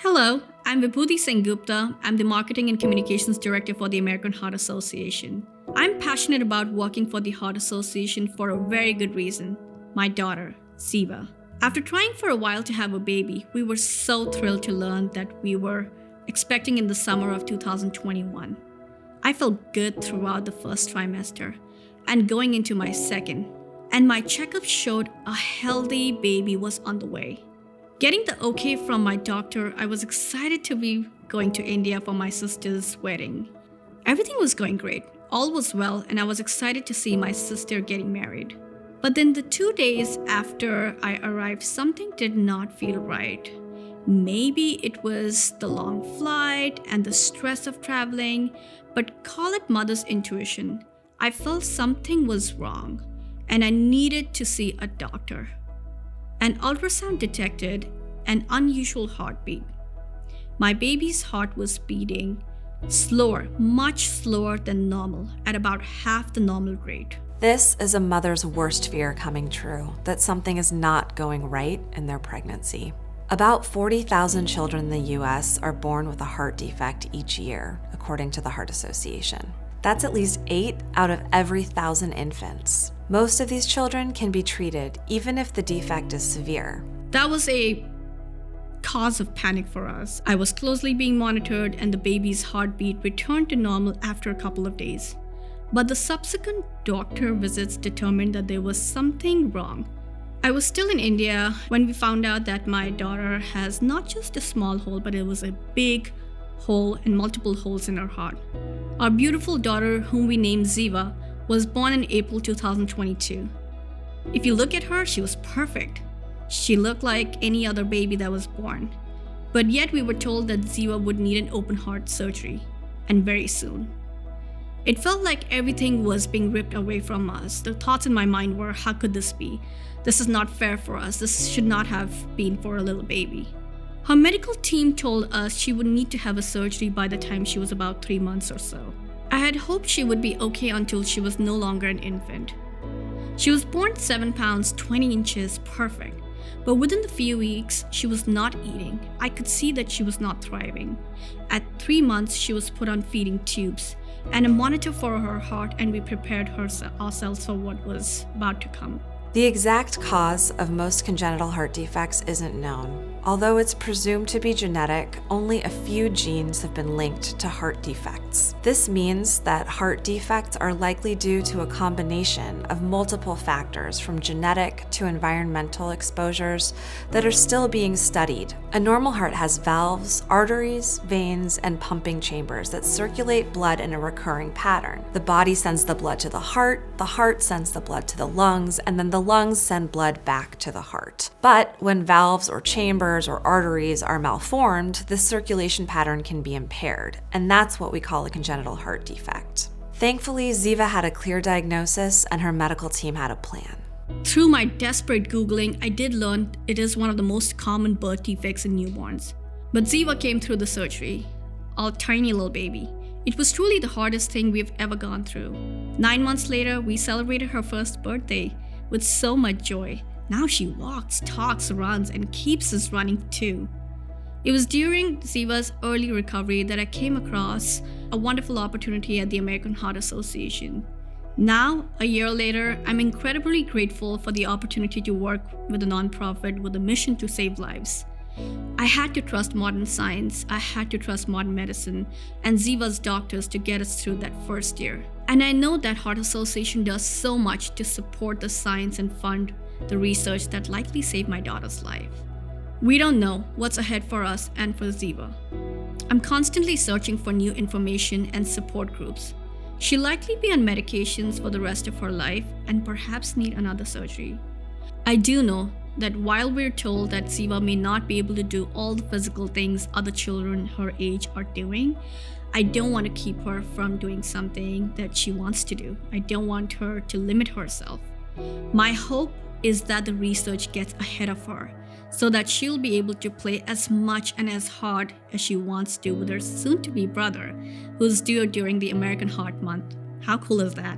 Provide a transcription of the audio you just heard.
Hello, I'm Vibhuti Gupta. I'm the Marketing and Communications Director for the American Heart Association. I'm passionate about working for the Heart Association for a very good reason. My daughter, Ziva. After trying for a while to have a baby, we were so thrilled to learn that we were expecting in the summer of 2021. I felt good throughout the first trimester and going into my second, and my checkup showed a healthy baby was on the way. Getting the okay from my doctor, I was excited to be going to India for my sister's wedding. Everything was going great, all was well, and I was excited to see my sister getting married. But then the 2 days after I arrived, something did not feel right. Maybe it was the long flight and the stress of traveling, but call it mother's intuition. I felt something was wrong, and I needed to see a doctor. An ultrasound detected an unusual heartbeat. My baby's heart was beating slower, much slower than normal, at about half the normal rate. This is a mother's worst fear coming true, that something is not going right in their pregnancy. About 40,000 children in the US are born with a heart defect each year, according to the Heart Association. That's at least 8 out of every 1,000 infants. Most of these children can be treated even if the defect is severe. That was a cause of panic for us. I was closely being monitored and the baby's heartbeat returned to normal after a couple of days. But the subsequent doctor visits determined that there was something wrong. I was still in India when we found out that my daughter has not just a small hole, but it was a big hole and multiple holes in her heart. Our beautiful daughter, whom we named Ziva, was born in April 2022. If you look at her, she was perfect. She looked like any other baby that was born. But yet we were told that Ziva would need an open heart surgery, and very soon. It felt like everything was being ripped away from us. The thoughts in my mind were, how could this be? This is not fair for us. This should not have been for a little baby. Her medical team told us she would need to have a surgery by the time she was about 3 months or so. I had hoped she would be okay until she was no longer an infant. She was born 7 pounds, 20 inches, perfect. But within the few weeks, she was not eating. I could see that she was not thriving. At 3 months, she was put on feeding tubes and a monitor for her heart, and we prepared ourselves for what was about to come. The exact cause of most congenital heart defects isn't known. Although it's presumed to be genetic, only a few genes have been linked to heart defects. This means that heart defects are likely due to a combination of multiple factors, from genetic to environmental exposures, that are still being studied. A normal heart has valves, arteries, veins, and pumping chambers that circulate blood in a recurring pattern. The body sends the blood to the heart sends the blood to the lungs, and then the lungs send blood back to the heart. But when valves or chambers or arteries are malformed, this circulation pattern can be impaired, and that's what we call a congenital heart defect. Thankfully, Ziva had a clear diagnosis and her medical team had a plan. Through my desperate Googling, I did learn it is one of the most common birth defects in newborns. But Ziva came through the surgery, a tiny little baby. It was truly the hardest thing we've ever gone through. 9 months later, we celebrated her first birthday with so much joy. Now she walks, talks, runs, and keeps us running too. It was during Ziva's early recovery that I came across a wonderful opportunity at the American Heart Association. Now, a year later, I'm incredibly grateful for the opportunity to work with a nonprofit with a mission to save lives. I had to trust modern science, I had to trust modern medicine, and Ziva's doctors to get us through that first year. And I know that Heart Association does so much to support the science and fund the research that likely saved my daughter's life. We don't know what's ahead for us and for Ziva. I'm constantly searching for new information and support groups. She'll likely be on medications for the rest of her life and perhaps need another surgery. I do know that while we're told that Ziva may not be able to do all the physical things other children her age are doing, I don't want to keep her from doing something that she wants to do. I don't want her to limit herself. My hope is that the research gets ahead of her so that she'll be able to play as much and as hard as she wants to with her soon-to-be brother, who's due during the American Heart Month. How cool is that?